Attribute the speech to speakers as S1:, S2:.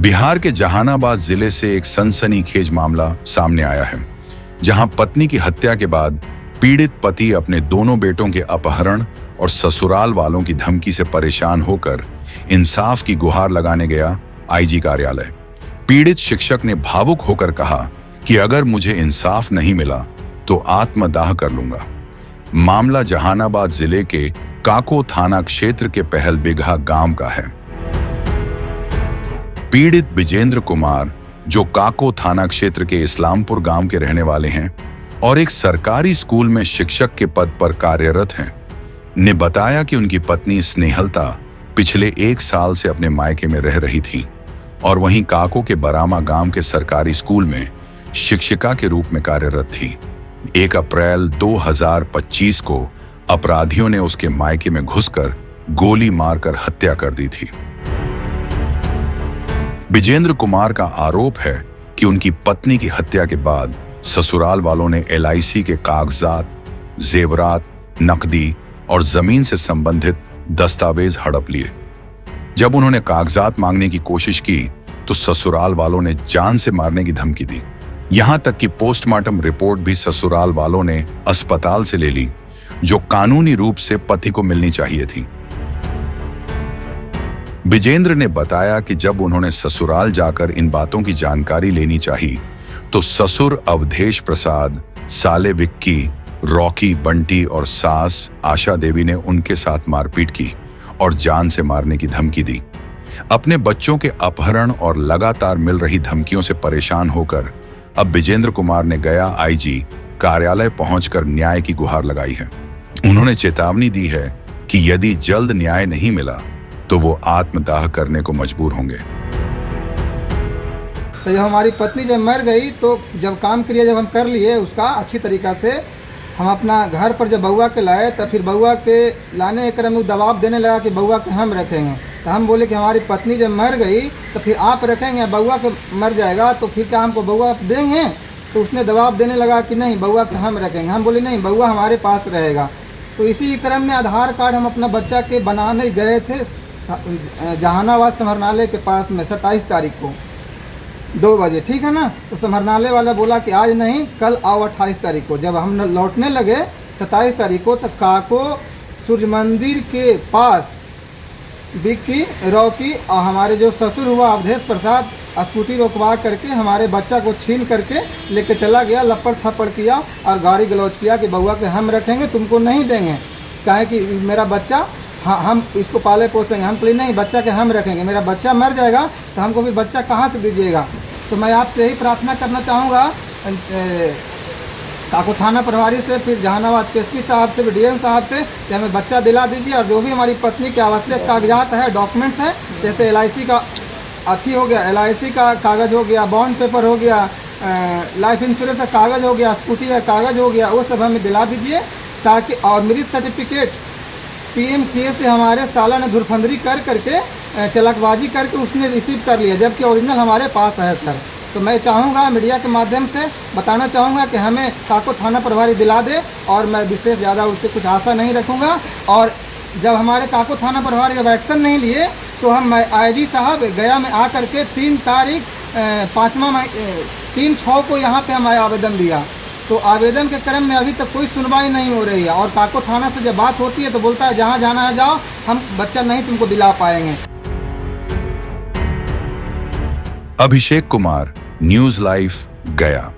S1: बिहार के जहानाबाद जिले से एक सनसनीखेज मामला सामने आया है, जहां पत्नी की हत्या के बाद पीड़ित पति अपने दोनों बेटों के अपहरण और ससुराल वालों की धमकी से परेशान होकर इंसाफ की गुहार लगाने गया आईजी कार्यालय। पीड़ित शिक्षक ने भावुक होकर कहा कि अगर मुझे इंसाफ नहीं मिला तो आत्मदाह कर लूंगा। मामला जहानाबाद जिले के काको थाना क्षेत्र के पहल बिगहा गांव का है। पीड़ित विजेंद्र कुमार, जो काको थाना क्षेत्र के इस्लामपुर गांव के रहने वाले हैं और एक सरकारी स्कूल में शिक्षक के पद पर कार्यरत हैं, ने बताया कि उनकी पत्नी स्नेहलता पिछले 1 साल से अपने मायके में रह रही थी और वहीं काको के बरामा गांव के सरकारी स्कूल में शिक्षिका के रूप में कार्यरत थी। 1 अप्रैल 2025 को अपराधियों ने उसके मायके में घुसकर गोली मारकर हत्या कर दी थी। विजेंद्र कुमार का आरोप है कि उनकी पत्नी की हत्या के बाद ससुराल वालों ने LIC के कागजात, जेवरात, नकदी और जमीन से संबंधित दस्तावेज हड़प लिए। जब उन्होंने कागजात मांगने की कोशिश की तो ससुराल वालों ने जान से मारने की धमकी दी। यहां तक कि पोस्टमार्टम रिपोर्ट भी ससुराल वालों ने अस्पताल से ले ली, जो कानूनी रूप से पति को मिलनी चाहिए थी। विजेंद्र ने बताया कि जब उन्होंने ससुराल जाकर इन बातों की जानकारी लेनी चाहिए तो ससुर अवधेश प्रसाद, साले विक्की, रॉकी, बंटी और सास आशा देवी ने उनके साथ मारपीट की और जान से मारने की धमकी दी। अपने बच्चों के अपहरण और लगातार मिल रही धमकियों से परेशान होकर अब विजेंद्र कुमार ने गया आईजी कार्यालय पहुंचकर न्याय की गुहार लगाई है। उन्होंने चेतावनी दी है कि यदि जल्द न्याय नहीं मिला तो वो आत्मदाह करने को मजबूर होंगे।
S2: तो जब हमारी पत्नी जब मर गई तो जब काम क्रिया जब हम कर लिए उसका अच्छी तरीक़ा से, हम अपना घर पर जब बउआ के लाए तब फिर बउआ के लाने के क्रम में दबाव देने लगा कि बउआ के हम रखेंगे। तो हम बोले कि हमारी पत्नी जब मर गई तो फिर आप रखेंगे, बउआ के मर जाएगा तो फिर क्या हमको बउआ देंगे? तो उसने दबाव देने लगा कि नहीं, बउआ के हम रखेंगे। हम बोले नहीं, बउआ हमारे पास रहेगा। तो इसी क्रम में आधार कार्ड हम अपना बच्चा के बनाने गए थे जहानाबाद समरनालय के पास में 27 तारीख को 2 बजे, ठीक है ना। तो समरनालय वाला बोला कि आज नहीं, कल आओ 28 तारीख को। जब हम लौटने लगे 27 तारीख को तो काको सूर्य मंदिर के पास विक्की, रॉकी और हमारे जो ससुर हुआ अवधेश प्रसाद स्कूटी रोकवा करके हमारे बच्चा को छीन करके लेके चला गया, लपड़ थप्पड़ किया और गाली गलौज किया कि बउआ के हम रखेंगे, तुमको नहीं देंगे। कहे कि मेरा बच्चा, हाँ हम इसको पाले पोसेंगे। हम बोले नहीं, बच्चा के हम रखेंगे, मेरा बच्चा मर जाएगा तो हमको फिर बच्चा कहाँ से दीजिएगा। तो मैं आपसे यही प्रार्थना करना चाहूँगा काको थाना प्रभारी से, फिर जहानाबाद के SP साहब से, DM साहब से कि हमें बच्चा दिला दीजिए और जो भी हमारी पत्नी के आवश्यक कागजात है, डॉक्यूमेंट्स हैं, जैसे LIC का अथी हो गया, LIC का कागज़ हो गया, बॉन्ड पेपर हो गया, लाइफ इंश्योरेंस का कागज़ हो गया, स्कूटी का कागज़ हो गया, वो सब हमें दिला दीजिए ताकि, और मृत सर्टिफिकेट PMCA से हमारे साला ने धुरफंदरी कर करके चलकबाजी करके उसने रिसीव कर लिया, जबकि ओरिजिनल हमारे पास है सर। तो मैं चाहूँगा मीडिया के माध्यम से बताना चाहूँगा कि हमें काको थाना प्रभारी दिला दे, और मैं विशेष ज़्यादा उससे कुछ आशा नहीं रखूँगा। और जब हमारे काको थाना प्रभारी जब एक्शन नहीं लिए तो हम IG साहब गया में आ करके 3 तारीख 3/6 को यहाँ पे हम आवेदन दिया। तो आवेदन के क्रम में अभी तक कोई सुनवाई नहीं हो रही है, और काको थाना से जब बात होती है तो बोलता है जहाँ जाना है जाओ, हम बच्चा नहीं तुमको दिला पाएंगे।
S1: अभिषेक कुमार, न्यूज़ लाइव, गया।